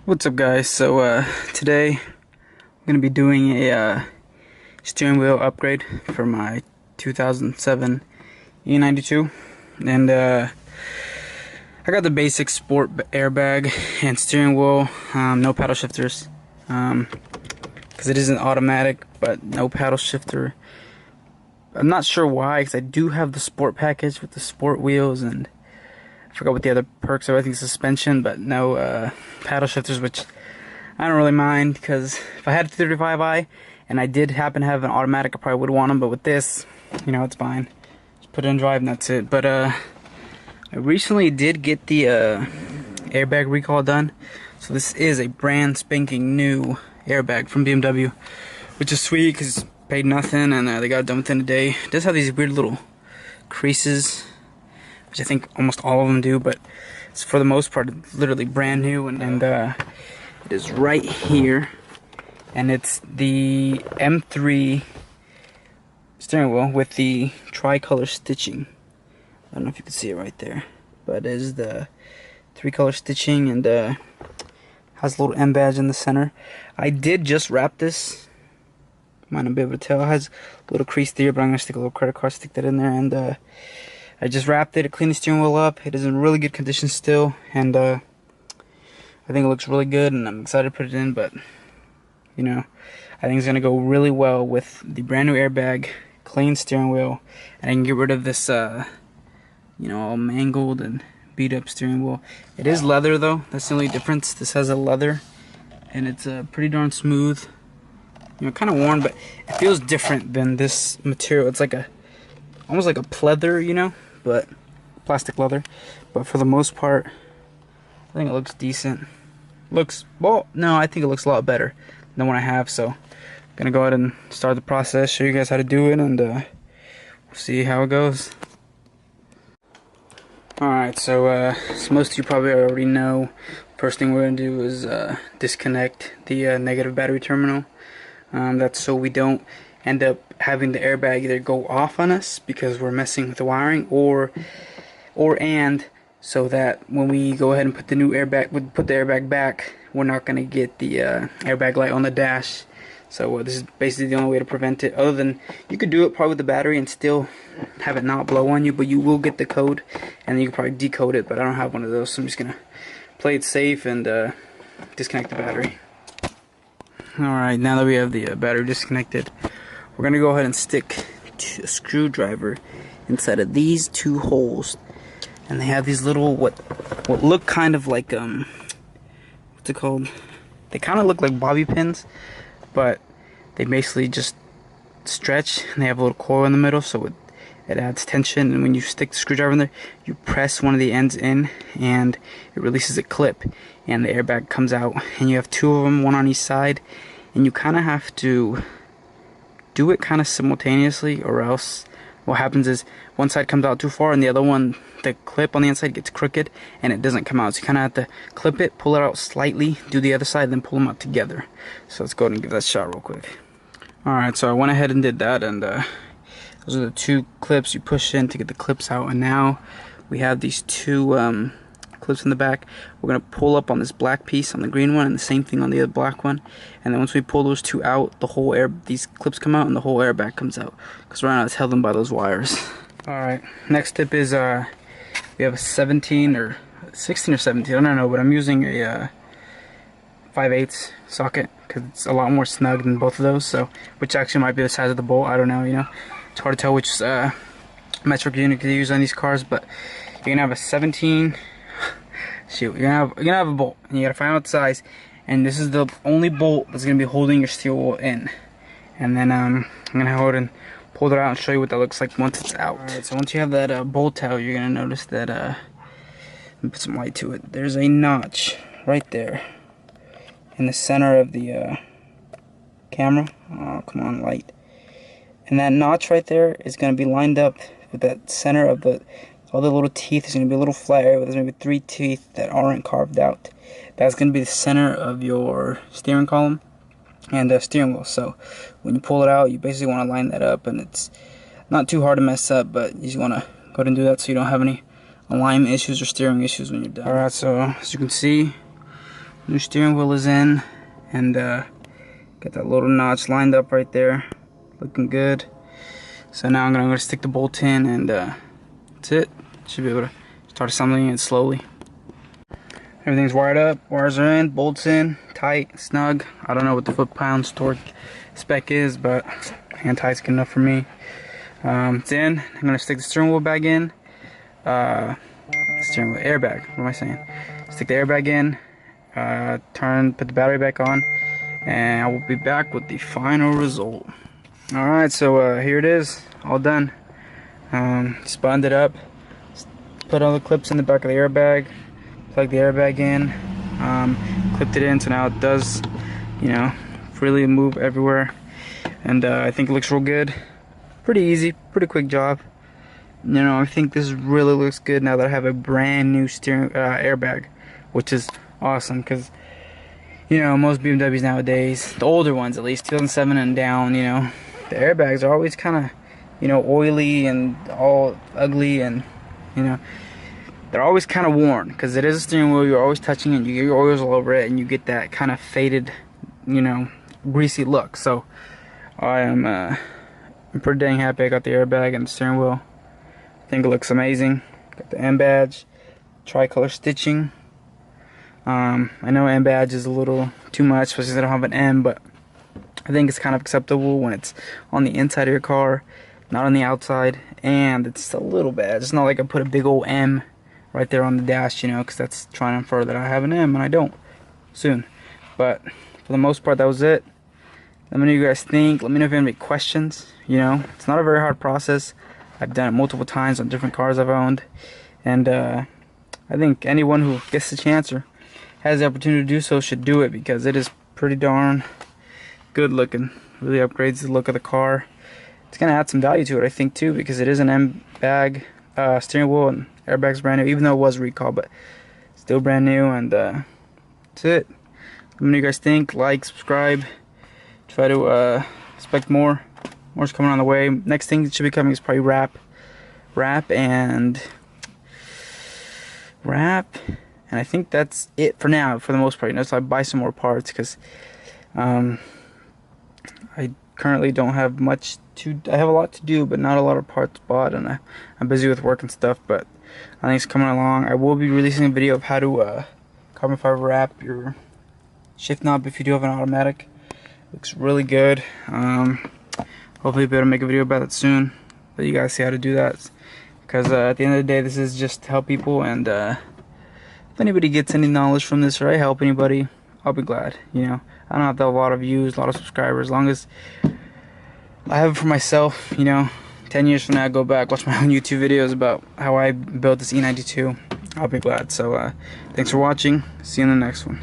What's up, guys? So today I'm gonna be doing a steering wheel upgrade for my 2007 E92, and I got the basic sport airbag and steering wheel, no paddle shifters, because it isn't automatic, but no paddle shifter. I'm not sure why, because I do have the sport package with the sport wheels, and I forgot what the other perks are. I think suspension, but no paddle shifters, which I don't really mind, because if I had a 35i and I did happen to have an automatic, I probably would want them. But with this, you know, it's fine. Just put it in drive and that's it. But I recently did get the airbag recall done, so this is a brand spanking new airbag from BMW, which is sweet because paid nothing and they got it done within a day. It does have these weird little creases, which I think almost all of them do, but it's for the most part literally brand new, and it is right here, and it's the M3 steering wheel with the tricolor stitching. I don't know if you can see it right there, but it is the 3-color stitching, and has a little M badge in the center. I did just wrap this. Might not be able to tell. It has a little crease there, but I'm gonna stick a little credit card, stick that in there, and I just wrapped it. I cleaned the steering wheel up. It is in really good condition still, and I think it looks really good, and I'm excited to put it in. But you know, I think it's gonna go really well with the brand new airbag, clean steering wheel, and I can get rid of this, you know, all mangled and beat up steering wheel. It is leather though. That's the only difference. This has a leather, and it's pretty darn smooth. You know, kind of worn, but it feels different than this material. It's like almost like a pleather, you know, but plastic leather. But for the most part, I think it looks decent. Well, no, I think it looks a lot better than what I have. So I'm gonna go ahead and start the process, show you guys how to do it, and we'll see how it goes. Alright, so most of you probably already know, first thing we're gonna do is disconnect the negative battery terminal. That's so we don't end up having the airbag either go off on us because we're messing with the wiring, or so that when we go ahead and put the airbag back, we're not going to get the airbag light on the dash. So this is basically the only way to prevent it. Other than, you could do it probably with the battery and still have it not blow on you, but you will get the code, and you can probably decode it, but I don't have one of those, so I'm just going to play it safe and disconnect the battery. Alright, now that we have the battery disconnected, we're going to go ahead and stick a screwdriver inside of these two holes. And they have these little, what look kind of like, what's it called? They kind of look like bobby pins, but they basically just stretch, and they have a little coil in the middle, so it adds tension. And when you stick the screwdriver in there, you press one of the ends in, and it releases a clip, and the airbag comes out. And you have two of them, one on each side, and you kind of have to do it kind of simultaneously, or else what happens is one side comes out too far, and the other one, the clip on the inside, gets crooked and it doesn't come out. So you kind of have to clip it, pull it out slightly, do the other side, then pull them out together. So let's go ahead and give that a shot real quick. Alright, so I went ahead and did that, and those are the two clips you push in to get the clips out. And now we have these two clips in the back. We're going to pull up on this black piece on the green one, and the same thing on the other black one. And then once we pull those two out, these clips come out and the whole airbag comes out, because right now it's held in by those wires. Alright, next tip is we have a 17 or 16 or 17, I don't know, but I'm using a 5/8 socket because it's a lot more snug than both of those, so which actually might be the size of the bolt. I don't know, you know, it's hard to tell which metric unit to use on these cars. But you're gonna have a 17. Shoot, you're gonna have a bolt, and you gotta find out the size, and this is the only bolt that's gonna be holding your steel wool in. And then I'm gonna hold and pull it out and show you what that looks like once it's out. Alright, so once you have that bolt out, you're gonna notice that let me put some light to it. There's a notch right there in the center of the camera. Oh, come on, light. And that notch right there is gonna be lined up with that center of all the little teeth. There's going to be a little flat area, but there's going to be 3 teeth that aren't carved out. That's going to be the center of your steering column and steering wheel. So when you pull it out, you basically want to line that up, and it's not too hard to mess up, but you just want to go ahead and do that so you don't have any alignment issues or steering issues when you're done. Alright, so as you can see, New steering wheel is in, and got that little notch lined up right there, looking good. So now I'm gonna stick the bolt in, and that's it. Should be able to start assembling it slowly. Everything's wired up, wires are in, bolts in, tight, snug. I don't know what the foot-pounds torque spec is, but hand tight's good enough for me. It's in. I'm gonna stick the steering wheel back in. Steering wheel airbag. What am I saying? Stick the airbag in. Put the battery back on, and I will be back with the final result. All right, so here it is, all done. Spun it up. Put all the clips in the back of the airbag. Plug the airbag in, clipped it in, so now it does, you know, freely move everywhere, and I think it looks real good. Pretty easy, pretty quick job. You know, I think this really looks good now that I have a brand new steering airbag, which is awesome, because you know, most BMWs nowadays, the older ones at least, 2007 and down, you know, the airbags are always kind of, you know, oily and all ugly, and you know, they're always kind of worn, because it is a steering wheel. You're always touching it, you get your oils all over it, and you get that kind of faded, you know, greasy look. So I'm pretty dang happy I got the airbag and the steering wheel. I think it looks amazing. Got the M badge, tricolor stitching. I know M badge is a little too much, especially since I don't have an M, but I think it's kind of acceptable when it's on the inside of your car, not on the outside, and it's a little bad. It's not like I put a big old M right there on the dash, you know, because that's trying to infer that I have an M, and I don't soon. But for the most part, that was it. Let me know what you guys think. Let me know if you have any questions. You know, it's not a very hard process. I've done it multiple times on different cars I've owned, and I think anyone who gets the chance or has the opportunity to do so should do it, because it is pretty darn good looking. Really upgrades the look of the car. It's gonna add some value to it, I think, too, because it is an M bag steering wheel, and airbag's brand new, even though it was recalled, but still brand new. And that's it. Let me know what you guys think. Like, subscribe. Try to expect more. More's coming on the way. Next thing that should be coming is probably wrap, and I think that's it for now, for the most part. You know, so I buy some more parts, because I currently don't have much to. I have a lot to do, but not a lot of parts bought, and I'm busy with work and stuff. But I think it's coming along. I will be releasing a video of how to carbon fiber wrap your shift knob if you do have an automatic. Looks really good. Hopefully I'll be able to make a video about it soon, let you guys see how to do that, because at the end of the day, this is just to help people, and if anybody gets any knowledge from this, or I help anybody, I'll be glad. You know, I don't have to have a lot of views, a lot of subscribers, as long as I have it for myself. You know, 10 years from now, I go back, watch my own YouTube videos about how I built this E92, I'll be glad. So thanks for watching. See you in the next one.